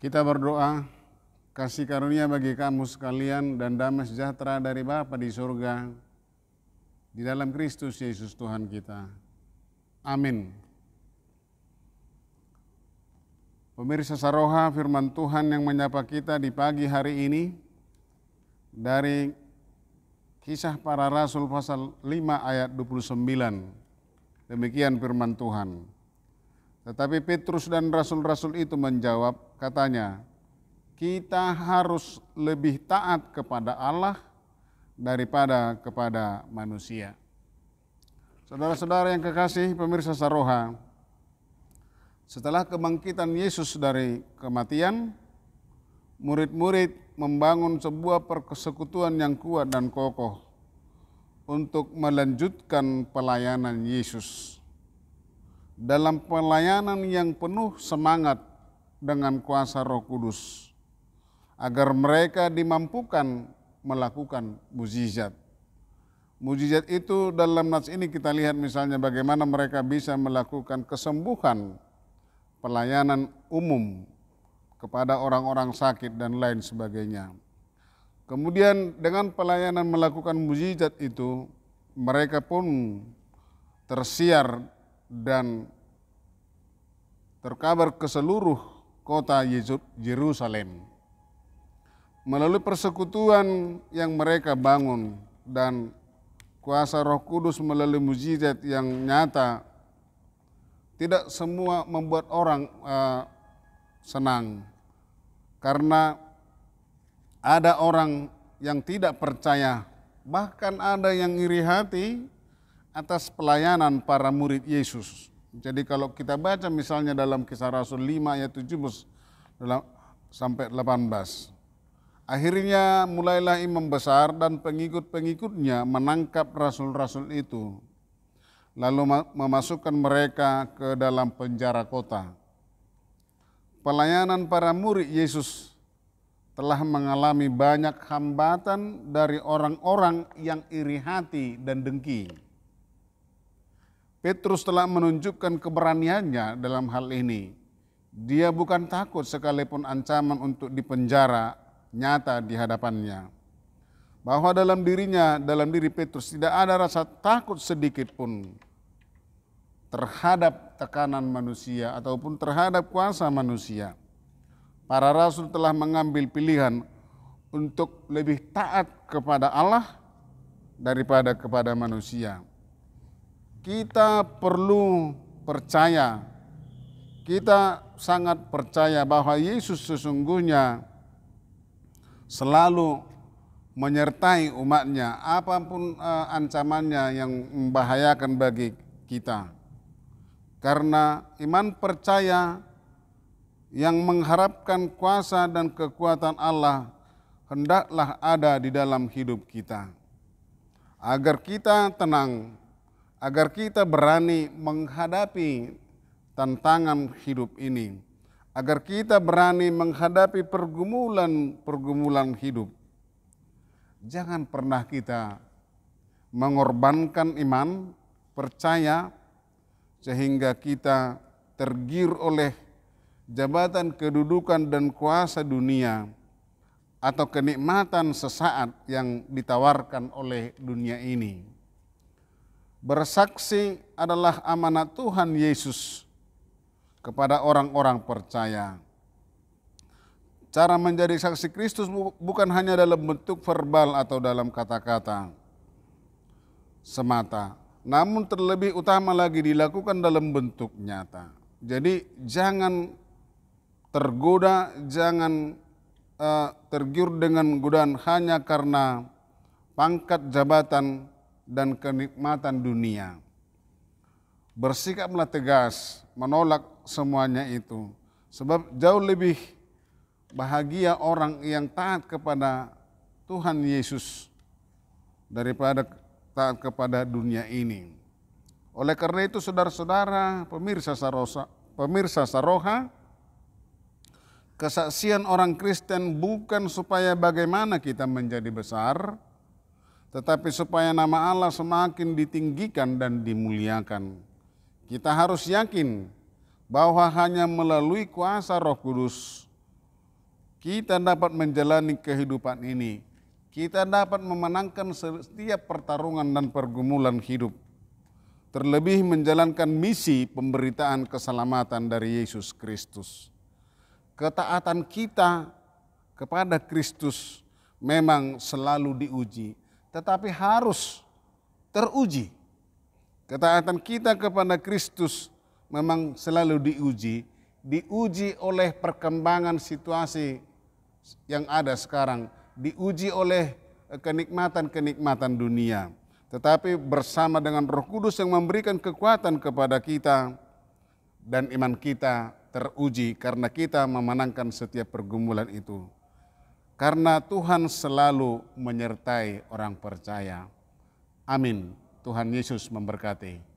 Kita berdoa, kasih karunia bagi kamu sekalian dan damai sejahtera dari Bapa di surga, di dalam Kristus Yesus Tuhan kita. Amin. Pemirsa Saroha, firman Tuhan yang menyapa kita di pagi hari ini dari Kisah Para Rasul pasal 5 ayat 29. Demikian firman Tuhan. Tetapi Petrus dan rasul-rasul itu menjawab, katanya, kita harus lebih taat kepada Allah daripada kepada manusia. Saudara-saudara yang kekasih pemirsa Saroha, setelah kebangkitan Yesus dari kematian, murid-murid membangun sebuah persekutuan yang kuat dan kokoh untuk melanjutkan pelayanan Yesus. Dalam pelayanan yang penuh semangat dengan kuasa Roh Kudus, agar mereka dimampukan melakukan mukjizat. Mukjizat itu dalam nats ini kita lihat misalnya bagaimana mereka bisa melakukan kesembuhan, pelayanan umum kepada orang-orang sakit dan lain sebagainya. Kemudian dengan pelayanan melakukan mukjizat itu, mereka pun tersiar dan terkabar ke seluruh kota Yerusalem. Melalui persekutuan yang mereka bangun dan kuasa Roh Kudus melalui mukjizat yang nyata, tidak semua membuat orang senang. Karena ada orang yang tidak percaya, bahkan ada yang iri hati atas pelayanan para murid Yesus. Jadi kalau kita baca misalnya dalam Kisah Rasul 5 ayat 17 sampai 18. Akhirnya mulailah imam besar dan pengikut-pengikutnya menangkap rasul-rasul itu, lalu memasukkan mereka ke dalam penjara kota. Pelayanan para murid Yesus telah mengalami banyak hambatan dari orang-orang yang iri hati dan dengki. Petrus telah menunjukkan keberaniannya dalam hal ini. Dia bukan takut sekalipun ancaman untuk dipenjara nyata di hadapannya. Bahwa dalam diri Petrus tidak ada rasa takut sedikit pun terhadap tekanan manusia ataupun terhadap kuasa manusia. Para rasul telah mengambil pilihan untuk lebih taat kepada Allah daripada kepada manusia. Kita perlu percaya, kita sangat percaya bahwa Yesus sesungguhnya selalu menyertai umatnya, apapun ancamannya yang membahayakan bagi kita. Karena iman percaya yang mengharapkan kuasa dan kekuatan Allah hendaklah ada di dalam hidup kita. Agar kita tenang, agar kita berani menghadapi tantangan hidup ini. Agar kita berani menghadapi pergumulan hidup. Jangan pernah kita mengorbankan iman, percaya, sehingga kita tergiur oleh jabatan, kedudukan, dan kuasa dunia atau kenikmatan sesaat yang ditawarkan oleh dunia ini. Bersaksi adalah amanat Tuhan Yesus kepada orang-orang percaya. Cara menjadi saksi Kristus bukan hanya dalam bentuk verbal atau dalam kata-kata semata, namun terlebih utama lagi dilakukan dalam bentuk nyata. Jadi jangan tergoda, jangan tergiur dengan godaan hanya karena pangkat, jabatan, dan kenikmatan dunia. Bersikaplah tegas, menolak semuanya itu. Sebab jauh lebih bahagia orang yang taat kepada Tuhan Yesus daripada taat kepada dunia ini. Oleh karena itu saudara-saudara pemirsa Saroha, kesaksian orang Kristen bukan supaya bagaimana kita menjadi besar, tetapi supaya nama Allah semakin ditinggikan dan dimuliakan. Kita harus yakin bahwa hanya melalui kuasa Roh Kudus kita dapat menjalani kehidupan ini. Kita dapat memenangkan setiap pertarungan dan pergumulan hidup. Terlebih menjalankan misi pemberitaan keselamatan dari Yesus Kristus. Ketaatan kita kepada Kristus memang selalu diuji, tetapi harus teruji. Ketaatan kita kepada Kristus memang selalu diuji oleh perkembangan situasi yang ada sekarang, diuji oleh kenikmatan-kenikmatan dunia. Tetapi bersama dengan Roh Kudus yang memberikan kekuatan kepada kita, dan iman kita teruji karena kita memenangkan setiap pergumulan itu. Karena Tuhan selalu menyertai orang percaya. Amin. Tuhan Yesus memberkati.